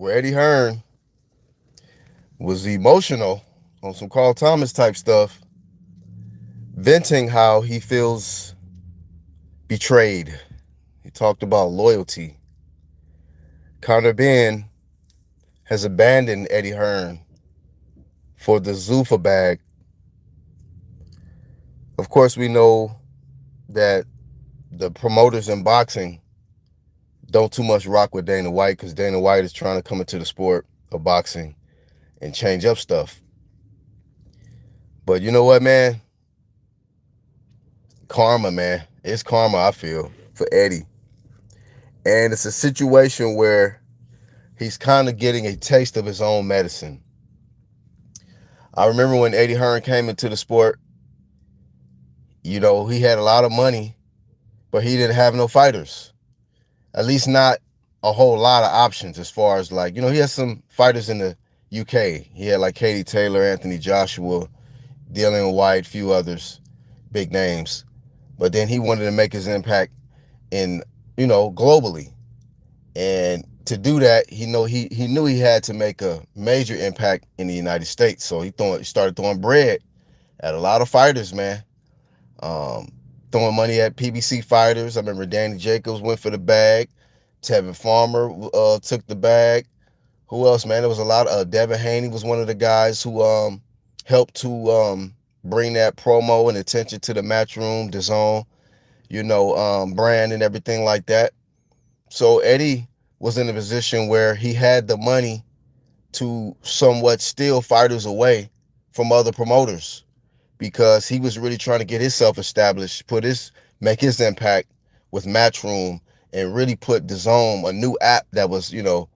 where Eddie Hearn was emotional on some Carl Thomas type stuff, venting how he feels betrayed. He talked about loyalty. Conor Benn has abandoned Eddie Hearn for the Zuffa bag. Of course, we know that the promoters in boxing don't too much rock with Dana White because Dana White is trying to come into the sport of boxing and change up stuff. But you know what, man? Karma, man. It's karma, I feel, for Eddie. And it's a situation where he's kind of getting a taste of his own medicine. I remember when Eddie Hearn came into the sport, he had a lot of money, but he didn't have no fighters. At least not a whole lot of options as far as he had some fighters in the UK. He had like Katie Taylor, Anthony Joshua, Dillian White, few others, big names. But then he wanted to make his impact in, globally. And to do that, he knew he had to make a major impact in the United States. So he started throwing bread at a lot of fighters, man. Throwing money at PBC fighters. I remember Danny Jacobs went for the bag. Tevin Farmer took the bag. Who else, man? There was a lot of Devin Haney was one of the guys who helped to bring that promo and attention to the Matchroom, DAZN, brand and everything like that. So Eddie was in a position where he had the money to somewhat steal fighters away from other promoters because he was really trying to get himself established, make his impact with Matchroom and really put DAZN, a new app that was, an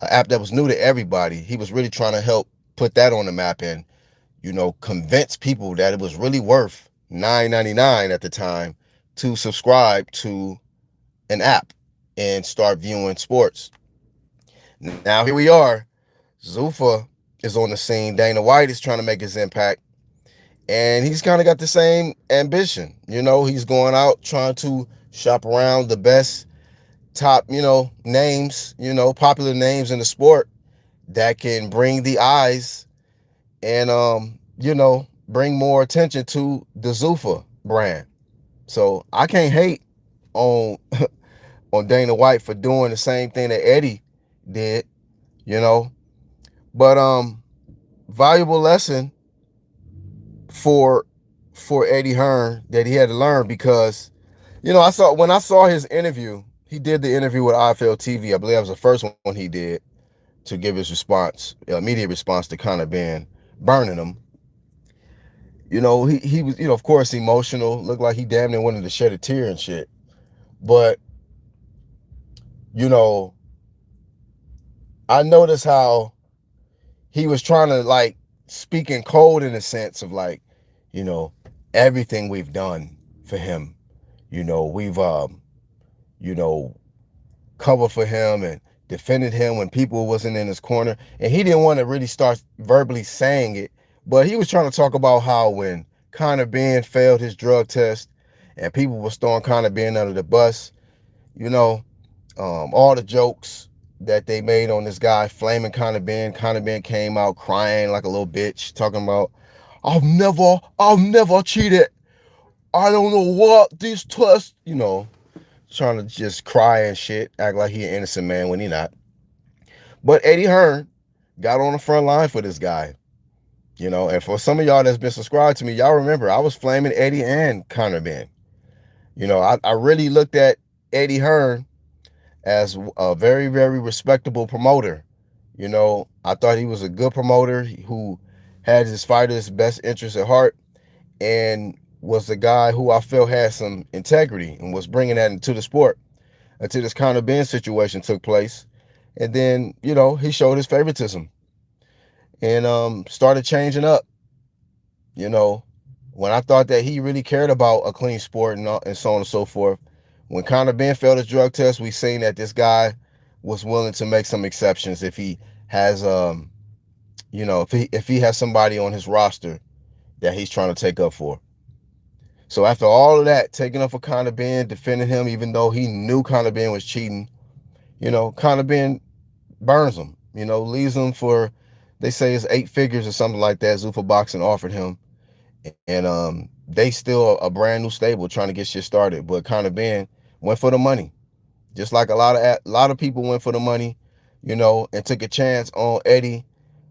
app that was new to everybody. He was really trying to help put that on the map and, convince people that it was really worth $9.99 at the time to subscribe to an app and start viewing sports. Now here we are. Zuffa is on the scene. Dana White is trying to make his impact. And he's kind of got the same ambition. He's going out trying to shop around the best top, names, popular names in the sport that can bring the eyes and, bring more attention to the Zuffa brand. So I can't hate on on Dana White for doing the same thing that Eddie did, But valuable lesson for Eddie Hearn that he had to learn because, when I saw his interview, he did the interview with IFL TV. I believe that was the first one he did to give his response, immediate response to Conor Benn burning him. He was, of course, emotional. Looked like he damn near wanted to shed a tear and shit. But, I noticed how he was trying to speak in code in a sense of everything we've done for him. We've covered for him and defended him when people wasn't in his corner. And he didn't want to really start verbally saying it, but he was trying to talk about how when Conor Benn failed his drug test and people were throwing Conor Benn under the bus, all the jokes that they made on this guy flaming Conor Benn. Conor Benn came out crying like a little bitch, talking about, I've never cheated. I don't know what this test, trying to just cry and shit, act like he an innocent man when he not. But Eddie Hearn got on the front line for this guy, and for some of y'all that's been subscribed to me, y'all remember I was flaming Eddie and Conor Benn. I really looked at Eddie Hearn as a very, very respectable promoter. I thought he was a good promoter who had his fighters' best interests at heart and was the guy who I felt had some integrity and was bringing that into the sport until this Conor Benn situation took place. And then, he showed his favoritism and started changing up. When I thought that he really cared about a clean sport and so on and so forth, when Conor Benn failed his drug test, we seen that this guy was willing to make some exceptions if he has, if he has somebody on his roster that he's trying to take up for. So after all of that, taking up for Conor Benn, defending him, even though he knew Conor Benn was cheating, Conor Benn burns him. Leaves him for, they say it's 8 figures or something like that. Zuffa Boxing offered him, and they still a brand new stable trying to get shit started. But Conor Benn went for the money, just like a lot of people went for the money, and took a chance on Eddie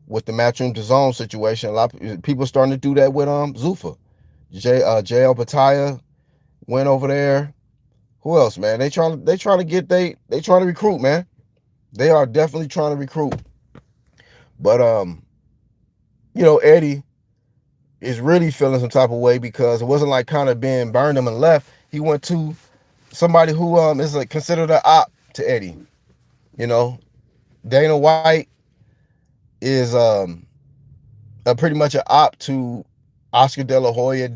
with the Matchroom DAZN situation. A lot of people starting to do that with Zuffa. JL Bataya went over there. Who else, man? They trying to recruit, man. They are definitely trying to recruit. But Eddie is really feeling some type of way because it wasn't like Conor Benn burned him and left. He went to somebody who is considered an op to Eddie. You know, Dana White is pretty much an op to Oscar De La Hoya,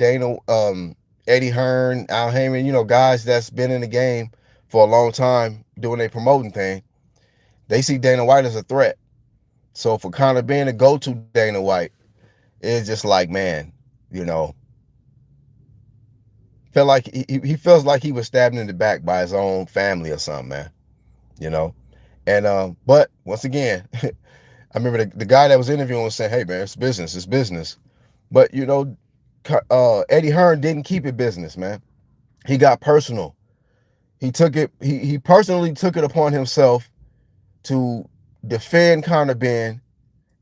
Eddie Hearn, Al Heyman. Guys that's been in the game for a long time doing a promoting thing. They see Dana White as a threat. So for Conor Benn to go to Dana White, it's just like, man, feel like he feels like he was stabbed in the back by his own family or something, man. You know, and but once again, I remember the guy that was interviewing was saying, "Hey, man, it's business, it's business." But Eddie Hearn didn't keep it business, man. He got personal. He took it. He personally took it upon himself to defend Conor Benn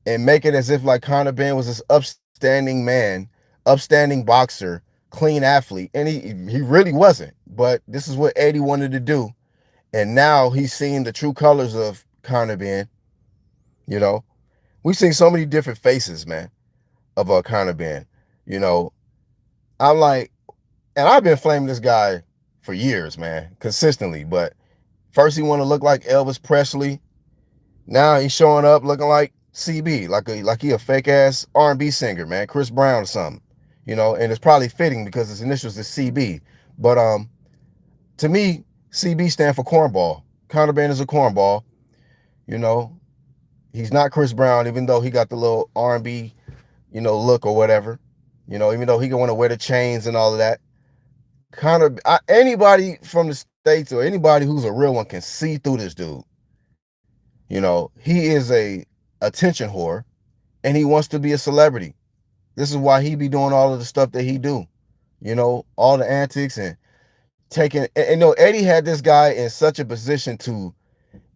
and make it as if like Conor Benn was this upstanding man, upstanding boxer, clean athlete, and he really wasn't. But this is what Eddie wanted to do, and now he's seeing the true colors of Conor Benn. We've seen so many different faces, man, of Conor Benn. I'm like, and I've been flaming this guy for years, man, consistently. But first he wanted to look like Elvis Presley. Now he's showing up looking like CB, like he a fake ass R&B singer, man, Chris Brown or something. And it's probably fitting because his initials is CB. But to me, CB stand for cornball. Conor Benn is a cornball. He's not Chris Brown, even though he got the little R&B, look or whatever. Even though he can want to wear the chains and all of that. Anybody from the States or anybody who's a real one can see through this dude. He is a attention whore, and he wants to be a celebrity. This is why he be doing all of the stuff that he do. All the antics and taking. And Eddie had this guy in such a position to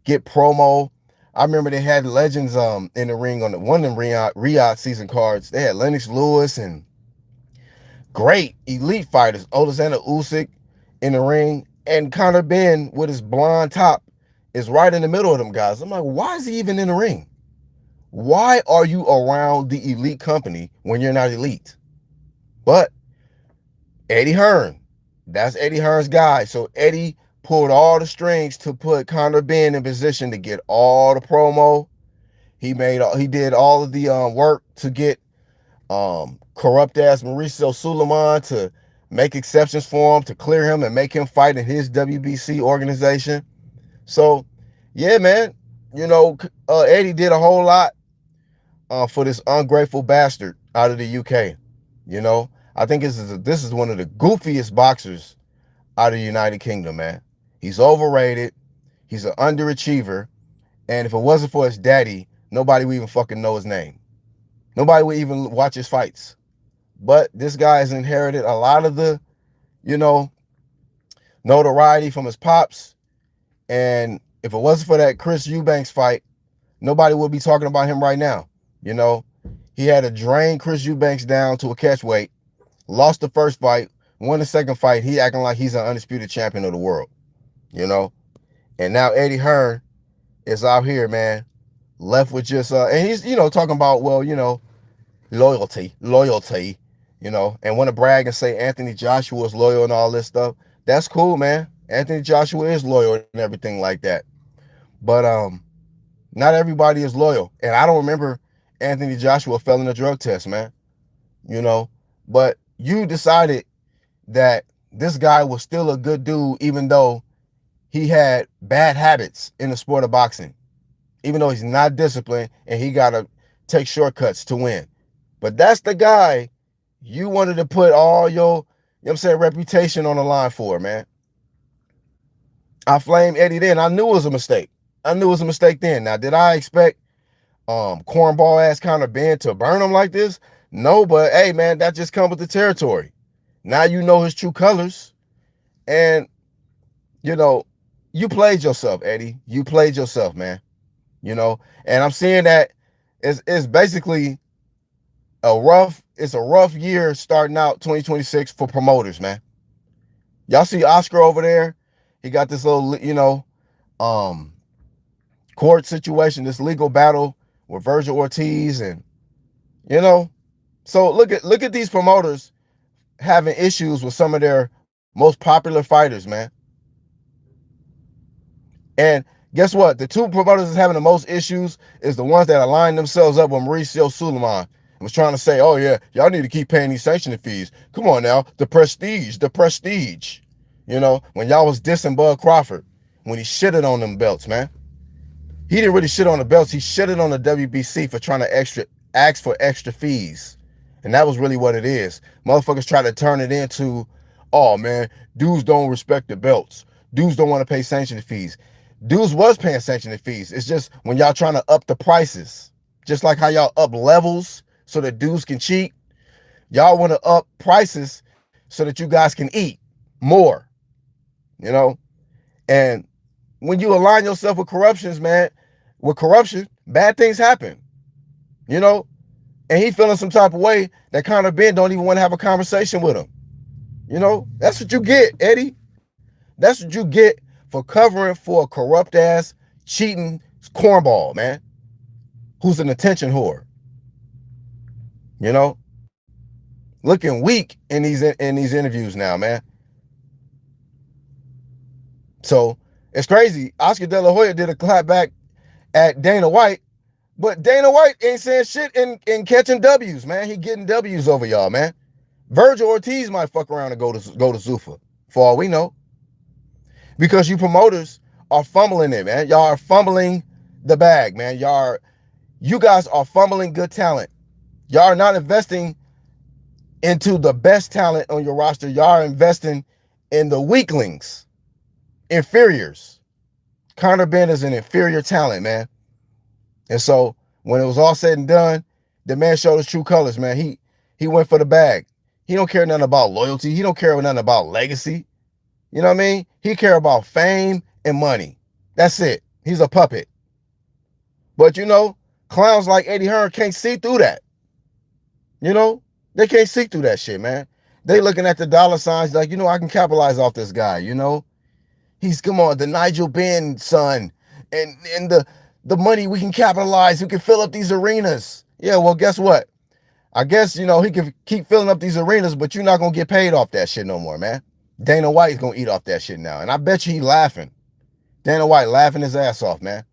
get promo. I remember they had legends in the ring on one of them Riyadh season cards. They had Lennox Lewis and great elite fighters, Alexander Usyk in the ring, and Conor Benn with his blonde top is right in the middle of them guys. I'm like, why is he even in the ring? Why are you around the elite company when you're not elite? But Eddie Hearn, that's Eddie Hearn's guy. So Eddie pulled all the strings to put Conor Benn in position to get all the promo. He did all of the work to get corrupt ass Mauricio Suleiman to make exceptions for him, to clear him and make him fight in his WBC organization. So yeah, man, Eddie did a whole lot for this ungrateful bastard out of the UK. I think this is one of the goofiest boxers out of the United Kingdom, man. He's overrated. He's an underachiever. And if it wasn't for his daddy, nobody would even fucking know his name. Nobody would even watch his fights. But this guy has inherited a lot of the, notoriety from his pops. And if it wasn't for that Chris Eubanks fight, nobody would be talking about him right now. He had to drain Chris Eubanks down to a catch weight, lost the first fight, won the second fight. He acting like he's an undisputed champion of the world, And now Eddie Hearn is out here, man, left with just, and he's, talking about, well, loyalty, and want to brag and say Anthony Joshua is loyal and all this stuff. That's cool, man. Anthony Joshua is loyal and everything like that. But not everybody is loyal. And I don't remember Anthony Joshua failing a drug test, man. But you decided that this guy was still a good dude, even though he had bad habits in the sport of boxing, even though he's not disciplined and he got to take shortcuts to win. But that's the guy you wanted to put all your, reputation on the line for, man. I flamed Eddie then. I knew it was a mistake. I knew it was a mistake then. Now, did I expect cornball ass kind of Benn to burn him like this? No, but hey, man, that just comes with the territory. Now you know his true colors. And, you know, you played yourself, Eddie. You played yourself, man. You know, and I'm seeing that it's basically it's a rough year starting out 2026 for promoters, man. Y'all see Oscar over there? He got this little, um, court situation, this legal battle with Virgil Ortiz, and so look at these promoters having issues with some of their most popular fighters, man. And guess what? The two promoters that's having the most issues is the ones that aligned themselves up with Mauricio Suleiman and was trying to say, oh yeah, y'all need to keep paying these sanctioning fees. Come on now, the prestige. When y'all was dissing Bud Crawford, when he shitted on them belts, man. He didn't really shit on the belts. He shitted on the WBC for trying to ask for extra fees. And that was really what it is. Motherfuckers try to turn it into, oh man, dudes don't respect the belts. Dudes don't want to pay sanctioning fees. Dudes was paying sanctioning fees. It's just when y'all trying to up the prices, just like how y'all up levels so that dudes can cheat, y'all want to up prices so that you guys can eat more, and when you align yourself with corruption, bad things happen, and he feeling some type of way that Conor Benn don't even want to have a conversation with him. That's what you get, Eddie. That's what you get for covering for a corrupt ass, cheating cornball, man, who's an attention whore. Looking weak in these interviews now, man. So it's crazy. Oscar De La Hoya did a clap back at Dana White, but Dana White ain't saying shit in catching W's, man. He getting W's over y'all, man. Virgil Ortiz might fuck around and go to Zuffa, for all we know. Because you promoters are fumbling it, man. Y'all are fumbling the bag, man. You guys are fumbling good talent. Y'all are not investing into the best talent on your roster. Y'all are investing in the weaklings, inferiors. Conor Benn is an inferior talent, man. And so when it was all said and done, the man showed his true colors, man. He went for the bag. He don't care nothing about loyalty. He don't care nothing about legacy. You know what I mean? He care about fame and money. That's it. He's a puppet. But clowns like Eddie Hearn can't see through that. They can't see through that shit, man. They looking at the dollar signs like, I can capitalize off this guy, He's, come on, the Nigel Benn son. And the money we can capitalize, we can fill up these arenas. Yeah, well, guess what? I guess, he can keep filling up these arenas, but you're not going to get paid off that shit no more, man. Dana White's going to eat off that shit now. And I bet you he laughing. Dana White laughing his ass off, man.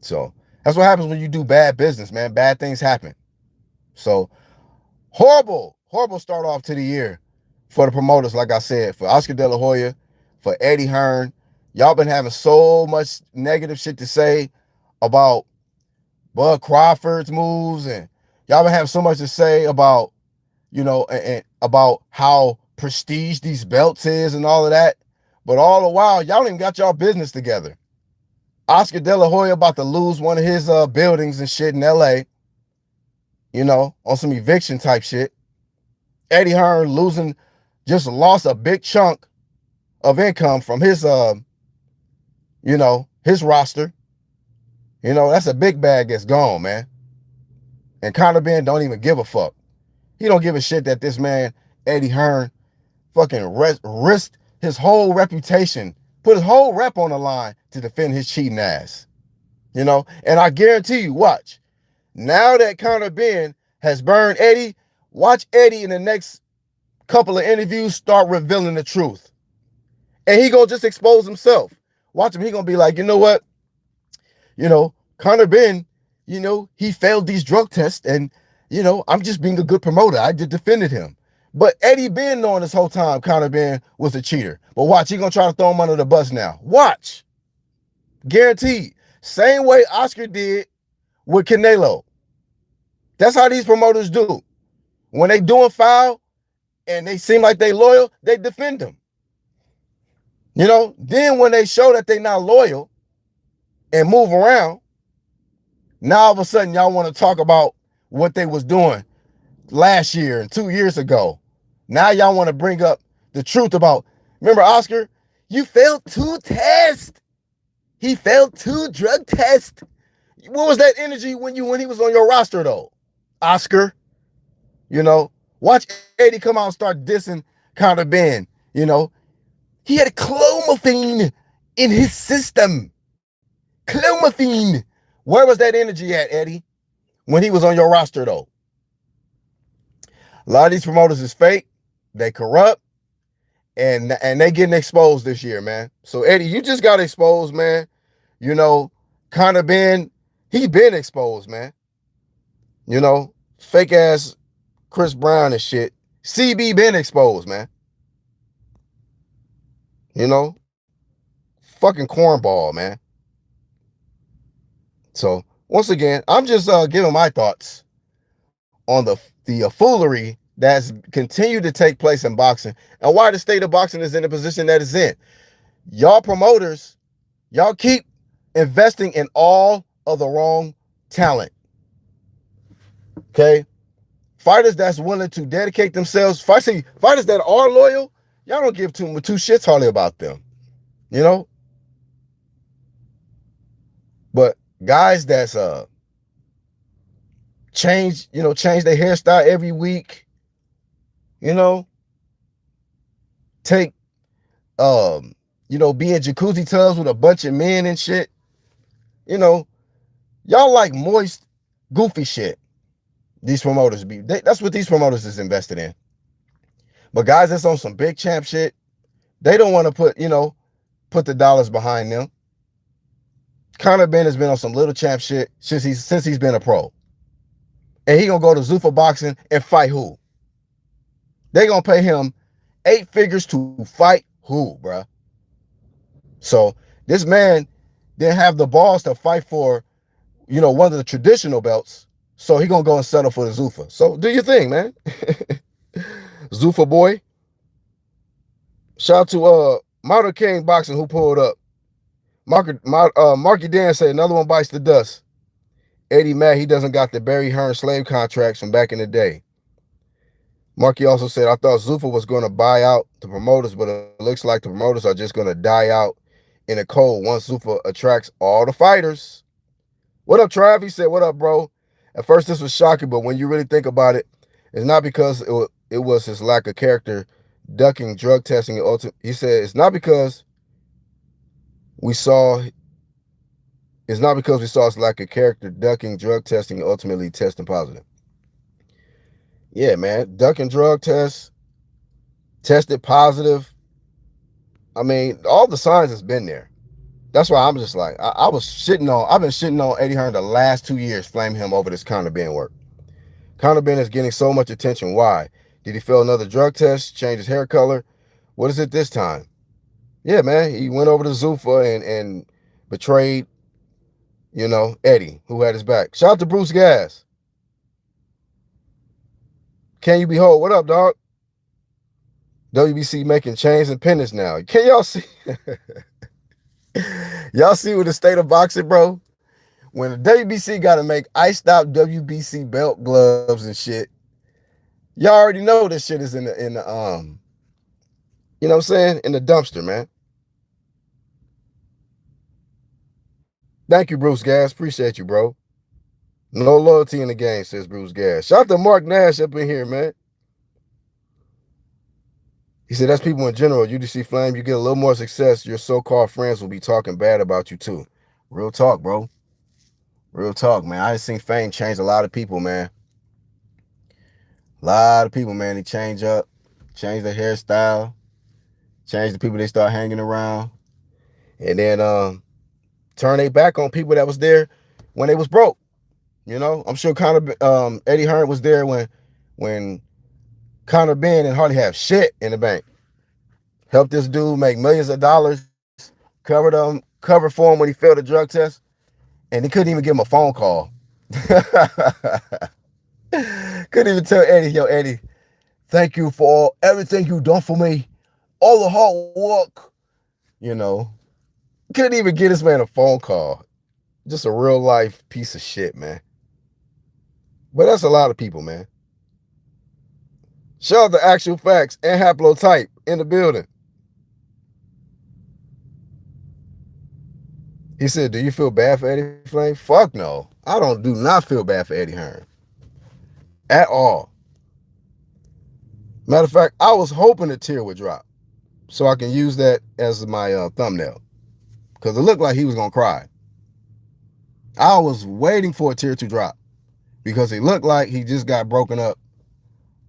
So that's what happens when you do bad business, man. Bad things happen. So horrible start off to the year for the promoters, like I said, for Oscar De La Hoya, for Eddie Hearn. Y'all been having so much negative shit to say about Bud Crawford's moves, and y'all been having so much to say about, and about how prestige these belts is and all of that. But all the while, y'all ain't even got y'all business together. Oscar De La Hoya about to lose one of his buildings and shit in LA, on some eviction type shit. Eddie Hearn just lost a big chunk of income from his his roster. That's a big bag that's gone, man. And Conor Benn don't even give a fuck. He don't give a shit that this man, Eddie Hearn, fucking risked his whole reputation, put his whole rep on the line to defend his cheating ass. And I guarantee you, watch. Now that Conor Benn has burned Eddie, watch Eddie in the next couple of interviews start revealing the truth. And he gonna just expose himself. Watch him. He gonna be like, you know what? Conor Benn, he failed these drug tests, and, I'm just being a good promoter. I just defended him. But Eddie been knowing this whole time Conor Benn was a cheater. But watch, he gonna try to throw him under the bus now. Watch. Guaranteed. Same way Oscar did with Canelo. That's how these promoters do. When they doing foul and they seem like they loyal, they defend them. Then when they show that they not loyal and move around, Now all of a sudden y'all want to talk about what they was doing last year and 2 years ago. Now y'all want to bring up the truth about, remember Oscar? You failed 2 tests. He failed 2 drug tests. What was that energy when he was on your roster though? Oscar, watch Eddie come out and start dissing Conor Benn. He had clomiphene in his system. Clomiphene. Where was that energy at, Eddie, when he was on your roster though? A lot of these promoters is fake. They corrupt. And they getting exposed this year, man. So Eddie, you just got exposed, man. Conor Benn, he been exposed, man. Fake ass Chris Brown and shit. CB been exposed, man. Fucking cornball, man. So once again, I'm just giving my thoughts on the foolery that's continued to take place in boxing and why the state of boxing is in the position that it's in. Y'all promoters, y'all keep investing in all of the wrong talent. Okay? Fighters that's willing to dedicate themselves, fighters that are loyal, y'all don't give two shits hardly about them. But guys that's change their hairstyle every week, take be in jacuzzi tubs with a bunch of men and shit. Y'all like moist, goofy shit. These promoters that's what these promoters is invested in. But guys that's on some big champ shit, they don't want to put the dollars behind them. Conor Benn has been on some little champ shit since he's been a pro. And he gonna go to Zuffa boxing and fight who? They gonna pay him 8 figures to fight who, bruh? So this man didn't have the balls to fight for, one of the traditional belts. So he gonna go and settle for the Zuffa. So do your thing, man. Zuffa boy. Shout out to Martyr King Boxing who pulled up. Marky Dan said another one bites the dust. Eddie mad he doesn't got the Barry Hearn slave contracts from back in the day. Marky also said, I thought Zuffa was going to buy out the promoters, but it looks like the promoters are just going to die out in the cold once Zuffa attracts all the fighters. What up, Trav? He said, what up, bro? At first, this was shocking, but when you really think about it, it's not because it was his lack of character ducking drug testing. He said, it's not because we saw his lack of character ducking drug testing and ultimately testing positive. Yeah, man, ducking drug tests, tested positive. I mean, all the signs has been there. That's why I'm just like, I've been shitting on Eddie Hearn the last 2 years, flaming him over this Conor Benn work. Conor Benn is getting so much attention. Why? Did he fail another drug test, change his hair color? What is it this time? Yeah, man, he went over to Zuffa and betrayed, Eddie, who had his back. Shout out to Bruce Gas. Can you behold? What up, dog? WBC making chains and pendants now. Can y'all see? Y'all see with the state of boxing, bro? When the WBC got to make iced out WBC belt gloves and shit, y'all already know this shit is in the you know what I'm saying? In the dumpster, man. Thank you, Bruce Gas. Appreciate you, bro. No loyalty in the game, says Bruce Gas. Shout out to Mark Nash up in here, man. He said, that's people in general. UDC Flame, you get a little more success, your so-called friends will be talking bad about you too. Real talk, bro. Real talk, man. I seen fame change a lot of people, man. A lot of people, man. They change up, change their hairstyle, change the people they start hanging around, and then turn their back on people that was there when they was broke. I'm sure Eddie Hearn was there when Conor Benn and hardly have shit in the bank. Helped this dude make millions of dollars, covered for him when he failed a drug test, and he couldn't even give him a phone call. Couldn't even tell Eddie, yo, Eddie, thank you for everything you done for me, all the hard work. Couldn't even get this man a phone call. Just a real life piece of shit, man. But that's a lot of people, man. Shout out the actual facts and haplotype in the building. He said, do you feel bad for Eddie Flame? Fuck no. I do not feel bad for Eddie Hearn. At all. Matter of fact, I was hoping a tear would drop so I can use that as my thumbnail. Because it looked like he was going to cry. I was waiting for a tear to drop. Because he looked like he just got broken up.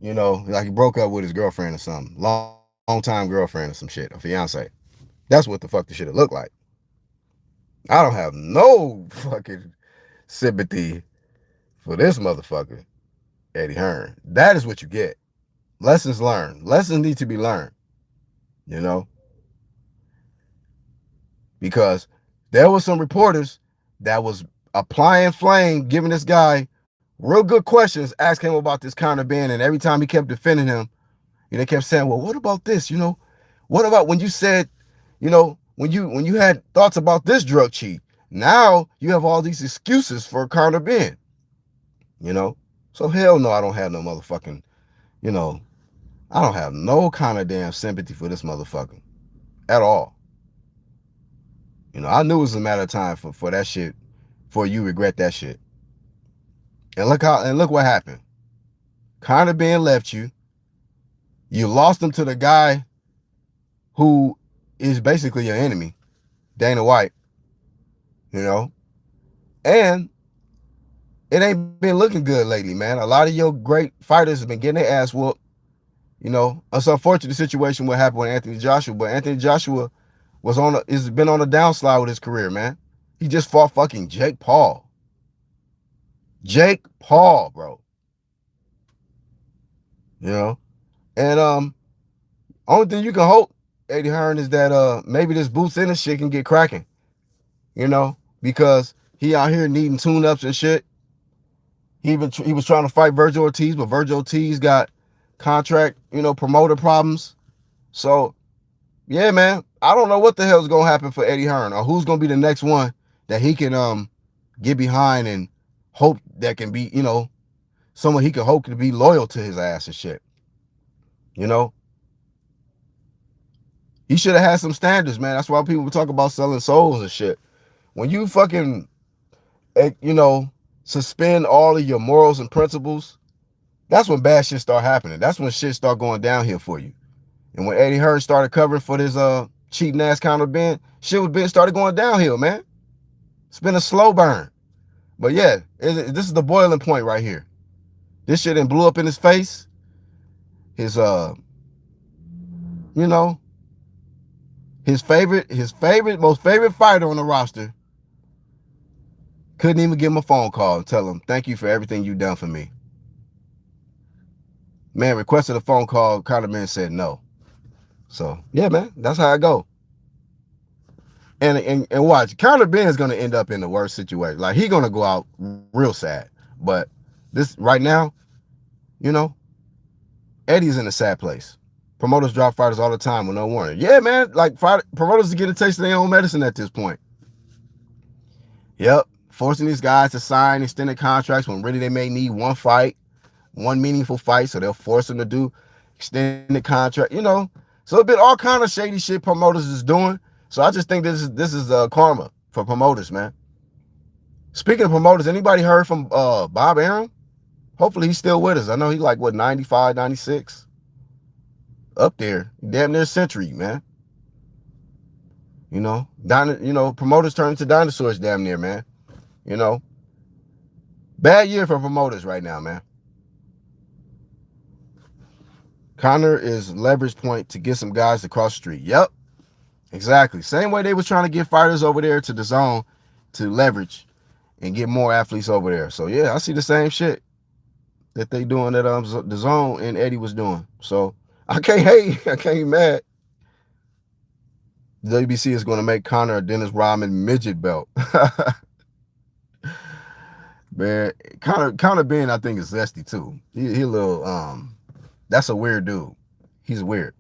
You know, like he broke up with his girlfriend or something. Long time girlfriend or some shit. A fiance. That's what the fuck the shit it looked like. I don't have no fucking sympathy for this motherfucker, Eddie Hearn. That is what you get. Lessons learned. Lessons need to be learned. You know? Because there was some reporters that was applying flame, giving this guy real good questions, asking him about this Conor Benn, and every time he kept defending him, they kept saying, well, what about this? You know, what about when you said, you know, when you had thoughts about this drug cheat? Now you have all these excuses for Conor Benn. You know? So hell no, I don't have no motherfucking, you know, I don't have no kind of damn sympathy for this motherfucker. At all. You know, I knew it was a matter of time for that shit, for you regret that shit. And look what happened. Conor Benn left you. You lost him to the guy who is basically your enemy, Dana White. You know? And it ain't been looking good lately, man. A lot of your great fighters have been getting their ass whooped. You know, it's unfortunate situation what happened with Anthony Joshua, but Anthony Joshua has been on a downslide with his career, man. He just fought fucking Jake Paul. Jake Paul, bro. You know? And only thing you can hope, Eddie Hearn, is that maybe this boots in and shit can get cracking. You know? Because he out here needing tune-ups and shit. He was trying to fight Virgil Ortiz, but Virgil Ortiz got contract, promoter problems. So, yeah, man, I don't know what the hell's gonna happen for Eddie Hearn, or who's gonna be the next one that he can get behind and hope that can be, someone he can hope to be loyal to his ass and shit. You know, he should have had some standards, man. That's why people talk about selling souls and shit. When you fucking, suspend all of your morals and principles, that's when bad shit start happening. That's when shit start going downhill for you. And when Eddie Hearn started covering for this cheating ass Conor Benn, shit started going downhill, man. It's been a slow burn. But yeah, this is the boiling point right here. This shit done blew up in his face. His most favorite fighter on the roster couldn't even give him a phone call and tell him, thank you for everything you've done for me. Man requested a phone call, Conor Benn said no. So, yeah, man, that's how I go. And watch, Conor Benn is going to end up in the worst situation. Like, he's going to go out real sad. But this, right now, Eddie's in a sad place. Promoters drop fighters all the time with no warning. Yeah, man, like, promoters are getting a taste of their own medicine at this point. Yep, forcing these guys to sign extended contracts when really they may need one fight, one meaningful fight, so they'll force them to do extended contract, So it's been all kind of shady shit promoters is doing. So I just think this is karma for promoters, man. Speaking of promoters, anybody heard from Bob Arum? Hopefully he's still with us. I know he's like, 95, 96? Up there. Damn near a century, man. Promoters turn into dinosaurs damn near, man. Bad year for promoters right now, man. Conor is leverage point to get some guys to cross the street. Yep. Exactly. Same way they was trying to get fighters over there to the zone to leverage and get more athletes over there. So, yeah, I see the same shit that they doing that the zone and Eddie was doing. So, I can't hate. I can't be mad. The WBC is going to make Conor a Dennis Rodman midget belt. Man, Conor Benn, I think, is zesty, too. He a little, that's a weird dude. He's weird.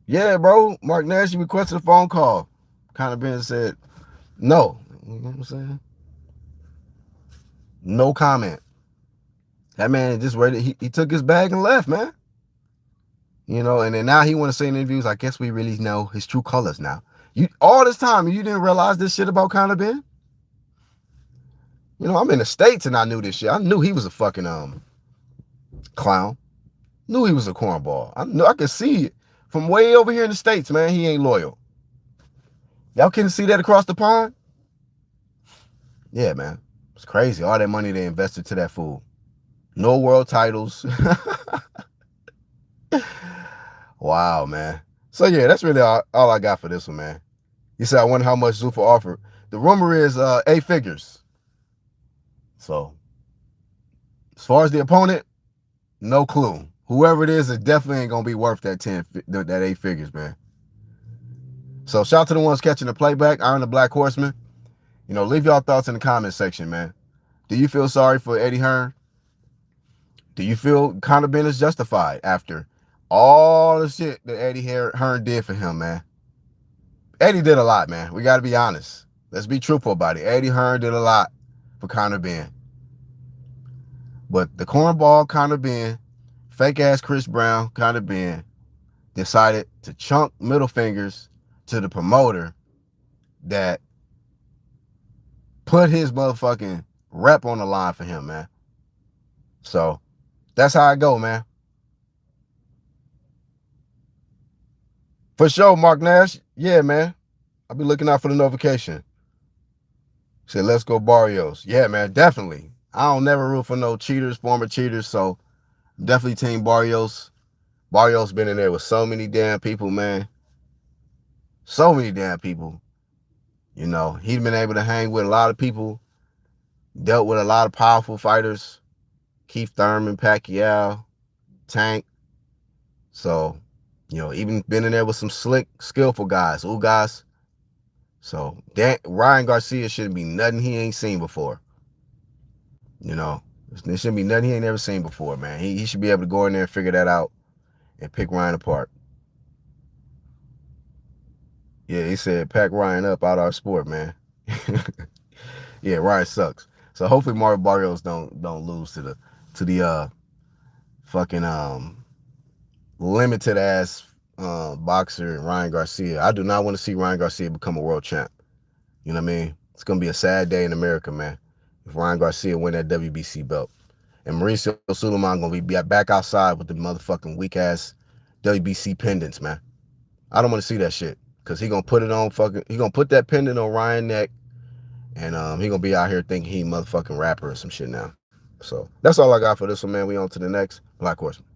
Yeah, bro. Mark Nash requested a phone call. Conor Benn said, No. You know what I'm saying? No comment. That man just ready. He took his bag and left, man. You know, and then now he want to say in interviews, I guess we really know his true colors now. You all this time, you didn't realize this shit about Conor Benn? You know, I'm in the States and I knew this shit. I knew he was a fucking clown. Knew he was a cornball. I knew I could see it from way over here in the States, man. He ain't loyal. Y'all couldn't see that across the pond? Yeah, man. It's crazy. All that money they invested to that fool. No world titles. Wow, man. So yeah, that's really all I got for this one, man. You said I wonder how much Zuffa offered. The rumor is 8 figures. So as far as the opponent, no clue. Whoever it is definitely ain't gonna be worth that 8 figures, man. So shout out to the ones catching the playback, Iron the Black Horseman. You know, leave y'all thoughts in the comment section, man. Do you feel sorry for Eddie Hearn? Do you feel Conor Benn is justified after all the shit that Eddie Hearn did for him, man? Eddie did a lot, man. We got to be honest. Let's be truthful about it. Eddie Hearn did a lot for Conor Benn. But the cornball Conor Benn, fake-ass Chris Brown Conor Benn, decided to chunk middle fingers to the promoter that put his motherfucking rep on the line for him, man. So that's how I go, man. For sure, Mark Nash. Yeah, man. I'll be looking out for the notification. Said, let's go Barrios. Yeah, man, definitely. I don't never root for no cheaters, former cheaters, so definitely team Barrios. Barrios been in there with so many damn people, man. So many damn people. You know, he's been able to hang with a lot of people, dealt with a lot of powerful fighters. Keith Thurman, Pacquiao, Tank. So, you know, even been in there with some slick, skillful guys, guys. So Ryan Garcia shouldn't be nothing he ain't seen before. You know, there shouldn't be nothing he ain't never seen before, man. He should be able to go in there and figure that out and pick Ryan apart. Yeah, he said pack Ryan up out our sport, man. Yeah, Ryan sucks. So hopefully Mario Barrios don't lose to the fucking limited ass boxer Ryan Garcia. I do not want to see Ryan Garcia become a world champ. You know what I mean? It's gonna be a sad day in America, man, if Ryan Garcia win that WBC belt. And Mauricio Sulaiman gonna be back outside with the motherfucking weak ass WBC pendants, man. I don't want to see that shit. Cause he gonna put that pendant on Ryan's neck, and he gonna be out here thinking he motherfucking rapper or some shit now. So that's all I got for this one, man. We on to the next Black Horseman.